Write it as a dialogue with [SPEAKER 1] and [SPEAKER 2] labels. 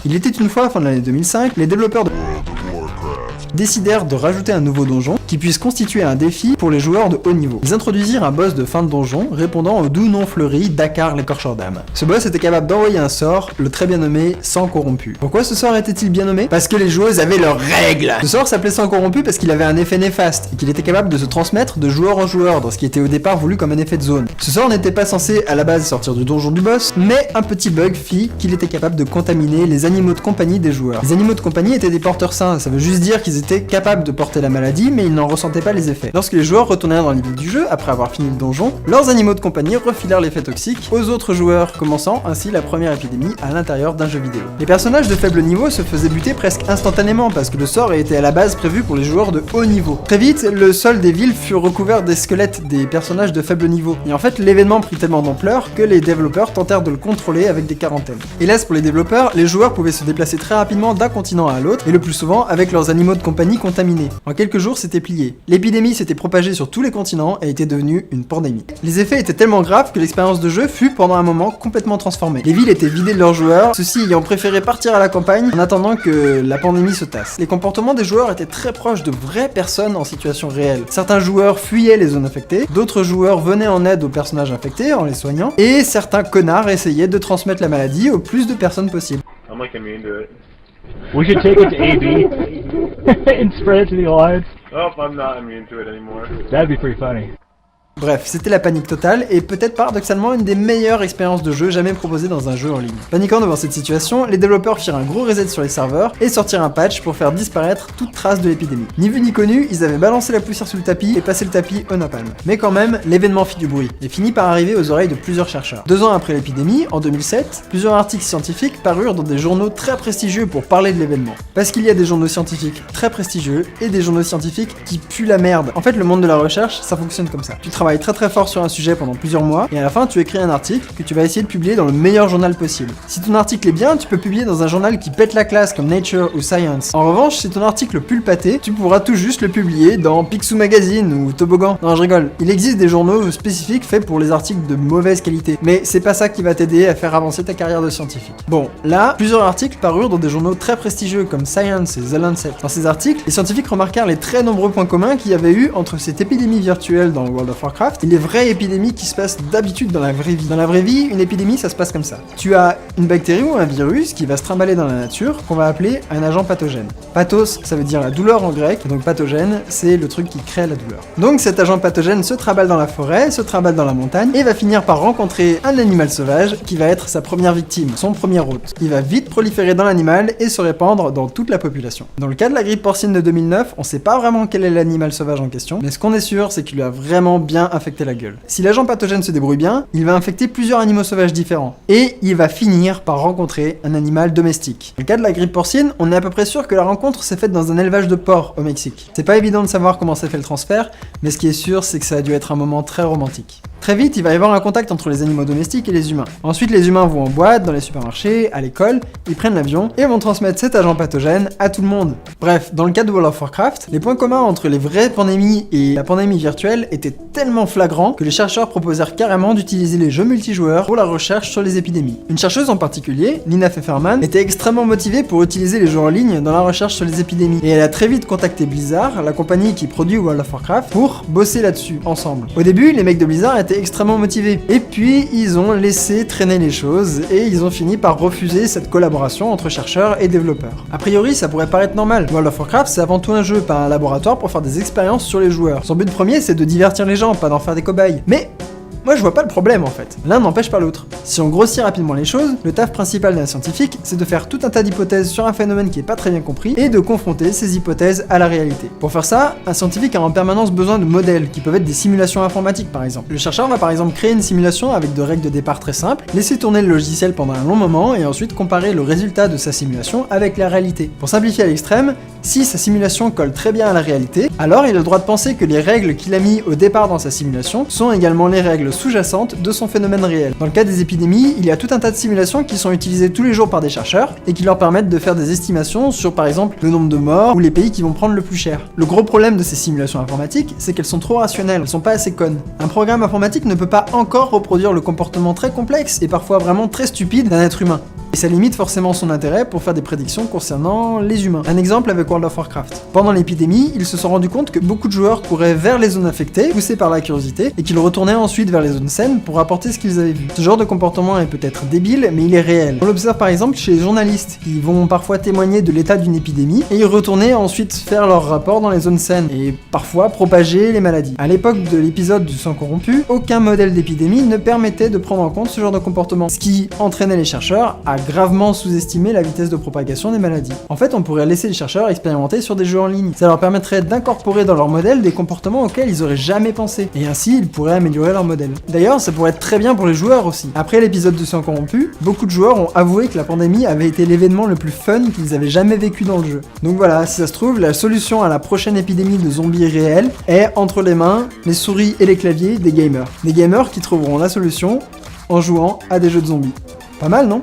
[SPEAKER 1] Il était une fois, fin de l'année 2005, les développeurs de décidèrent de rajouter un nouveau donjon qui puisse constituer un défi pour les joueurs de haut niveau. Ils introduisirent un boss de fin de donjon répondant au doux nom fleuri Dakar l'écorcheur d'âme. Ce boss était capable d'envoyer un sort, le très bien nommé Sang corrompu. Pourquoi ce sort était-il bien nommé? Parce que les joueuses avaient leurs règles. Ce sort s'appelait Sang corrompu parce qu'il avait un effet néfaste et qu'il était capable de se transmettre de joueur en joueur dans ce qui était au départ voulu comme un effet de zone. Ce sort n'était pas censé à la base sortir du donjon du boss, mais un petit bug fit qu'il était capable de contaminer les animaux de compagnie des joueurs. Les animaux de compagnie étaient des porteurs sains, ça veut juste dire qu'ils étaient capables de porter la maladie, mais ils n'en ressentaient pas les effets. Lorsque les joueurs retournèrent dans les villes du jeu, après avoir fini le donjon, leurs animaux de compagnie refilèrent l'effet toxique aux autres joueurs, commençant ainsi la première épidémie à l'intérieur d'un jeu vidéo. Les personnages de faible niveau se faisaient buter presque instantanément parce que le sort était à la base prévu pour les joueurs de haut niveau. Très vite, le sol des villes fut recouvert des squelettes des personnages de faible niveau, et en fait l'événement prit tellement d'ampleur que les développeurs tentèrent de le contrôler avec des quarantaines. Hélas pour les développeurs, les joueurs pouvaient se déplacer très rapidement d'un continent à l'autre, et le plus souvent avec leurs animaux de compagnie contaminés. En quelques jours, c'était plié. L'épidémie s'était propagée sur tous les continents et était devenue une pandémie. Les effets étaient tellement graves que l'expérience de jeu fut pendant un moment complètement transformée. Les villes étaient vidées de leurs joueurs, ceux-ci ayant préféré partir à la campagne en attendant que la pandémie se tasse. Les comportements des joueurs étaient très proches de vraies personnes en situation réelle. Certains joueurs fuyaient les zones infectées, d'autres joueurs venaient en aide aux personnages infectés en les soignant, et certains connards essayaient de transmettre la maladie au plus de personnes possible.
[SPEAKER 2] I'm like immune to it.
[SPEAKER 3] We should take it to AB and spread it to the alliance.
[SPEAKER 2] Oh, I'm not immune to it anymore.
[SPEAKER 3] That'd be pretty funny.
[SPEAKER 1] Bref, c'était la panique totale et peut-être paradoxalement une des meilleures expériences de jeu jamais proposées dans un jeu en ligne. Paniquant devant cette situation, les développeurs firent un gros reset sur les serveurs et sortirent un patch pour faire disparaître toute trace de l'épidémie. Ni vu ni connu, ils avaient balancé la poussière sous le tapis et passé le tapis au napalm. Mais quand même, l'événement fit du bruit et finit par arriver aux oreilles de plusieurs chercheurs. 2 ans après l'épidémie, en 2007, plusieurs articles scientifiques parurent dans des journaux très prestigieux pour parler de l'événement. Parce qu'il y a des journaux scientifiques très prestigieux et des journaux scientifiques qui puent la merde. En fait, le monde de la recherche, ça fonctionne comme ça. Tu travailles très fort sur un sujet pendant plusieurs mois, et à la fin tu écris un article que tu vas essayer de publier dans le meilleur journal possible. Si ton article est bien, tu peux publier dans un journal qui pète la classe comme Nature ou Science. En revanche, si ton article pue le pâté, tu pourras tout juste le publier dans Picsou Magazine ou Toboggan. Non, je rigole. Il existe des journaux spécifiques faits pour les articles de mauvaise qualité, mais c'est pas ça qui va t'aider à faire avancer ta carrière de scientifique. Bon, là, plusieurs articles parurent dans des journaux très prestigieux comme Science et The Lancet. Dans ces articles, les scientifiques remarquèrent les très nombreux points communs qu'il y avait eu entre cette épidémie virtuelle dans World of Warcraft et les vraies épidémies qui se passent d'habitude dans la vraie vie. Dans la vraie vie, une épidémie, ça se passe comme ça. Tu as une bactérie ou un virus qui va se trimballer dans la nature, qu'on va appeler un agent pathogène. Pathos, ça veut dire la douleur en grec, et donc pathogène, c'est le truc qui crée la douleur. Donc cet agent pathogène se trimballe dans la forêt, se trimballe dans la montagne, et va finir par rencontrer un animal sauvage qui va être sa première victime, son premier hôte. Il va vite proliférer dans l'animal et se répandre dans toute la population. Dans le cas de la grippe porcine de 2009, on sait pas vraiment quel est l'animal sauvage en question, mais ce qu'on est sûr, c'est qu'il lui a vraiment bien infecté la gueule. Si l'agent pathogène se débrouille bien, il va infecter plusieurs animaux sauvages différents, et il va finir par rencontrer un animal domestique. Dans le cas de la grippe porcine, on est à peu près sûr que la rencontre s'est faite dans un élevage de porcs au Mexique. C'est pas évident de savoir comment s'est fait le transfert, mais ce qui est sûr, c'est que ça a dû être un moment très romantique. Très vite, il va y avoir un contact entre les animaux domestiques et les humains. Ensuite, les humains vont en boîte, dans les supermarchés, à l'école, ils prennent l'avion et vont transmettre cet agent pathogène à tout le monde. Bref, dans le cas de World of Warcraft, les points communs entre les vraies pandémies et la pandémie virtuelle étaient tellement flagrants que les chercheurs proposèrent carrément d'utiliser les jeux multijoueurs pour la recherche sur les épidémies. Une chercheuse en particulier, Nina Pfefferman, était extrêmement motivée pour utiliser les jeux en ligne dans la recherche sur les épidémies, et elle a très vite contacté Blizzard, la compagnie qui produit World of Warcraft, pour bosser là-dessus, ensemble. Au début, les mecs de Blizzard étaient extrêmement motivés, et puis ils ont laissé traîner les choses, et ils ont fini par refuser cette collaboration entre chercheurs et développeurs. A priori, ça pourrait paraître normal. World of Warcraft, c'est avant tout un jeu, pas un laboratoire pour faire des expériences sur les joueurs. Son but premier, c'est de divertir les gens, pas d'en faire des cobayes. Mais moi je vois pas le problème en fait, l'un n'empêche pas l'autre. Si on grossit rapidement les choses, le taf principal d'un scientifique, c'est de faire tout un tas d'hypothèses sur un phénomène qui est pas très bien compris, et de confronter ces hypothèses à la réalité. Pour faire ça, un scientifique a en permanence besoin de modèles, qui peuvent être des simulations informatiques par exemple. Le chercheur va par exemple créer une simulation avec de règles de départ très simples, laisser tourner le logiciel pendant un long moment, et ensuite comparer le résultat de sa simulation avec la réalité. Pour simplifier à l'extrême, si sa simulation colle très bien à la réalité, alors il a le droit de penser que les règles qu'il a mis au départ dans sa simulation sont également les règles sous-jacentes de son phénomène réel. Dans le cas des épidémies, il y a tout un tas de simulations qui sont utilisées tous les jours par des chercheurs et qui leur permettent de faire des estimations sur par exemple le nombre de morts ou les pays qui vont prendre le plus cher. Le gros problème de ces simulations informatiques, c'est qu'elles sont trop rationnelles, elles sont pas assez connes. Un programme informatique ne peut pas encore reproduire le comportement très complexe et parfois vraiment très stupide d'un être humain. Et ça limite forcément son intérêt pour faire des prédictions concernant les humains. Un exemple avec World of Warcraft. Pendant l'épidémie, ils se sont rendus compte que beaucoup de joueurs couraient vers les zones infectées, poussés par la curiosité, et qu'ils retournaient ensuite vers les zones saines pour rapporter ce qu'ils avaient vu. Ce genre de comportement est peut-être débile, mais il est réel. On l'observe par exemple chez les journalistes, qui vont parfois témoigner de l'état d'une épidémie, et y retourner ensuite faire leur rapport dans les zones saines, et parfois propager les maladies. À l'époque de l'épisode du sang corrompu, aucun modèle d'épidémie ne permettait de prendre en compte ce genre de comportement, ce qui entraînait les chercheurs à gravement sous-estimer la vitesse de propagation des maladies. En fait, on pourrait laisser les chercheurs expérimenter sur des jeux en ligne. Ça leur permettrait d'incorporer dans leur modèle des comportements auxquels ils auraient jamais pensé, et ainsi ils pourraient améliorer leur modèle. D'ailleurs, ça pourrait être très bien pour les joueurs aussi. Après l'épisode du sang corrompu, beaucoup de joueurs ont avoué que la pandémie avait été l'événement le plus fun qu'ils avaient jamais vécu dans le jeu. Donc voilà, si ça se trouve, la solution à la prochaine épidémie de zombies réels est entre les mains, les souris et les claviers des gamers. Des gamers qui trouveront la solution en jouant à des jeux de zombies. Pas mal, non ?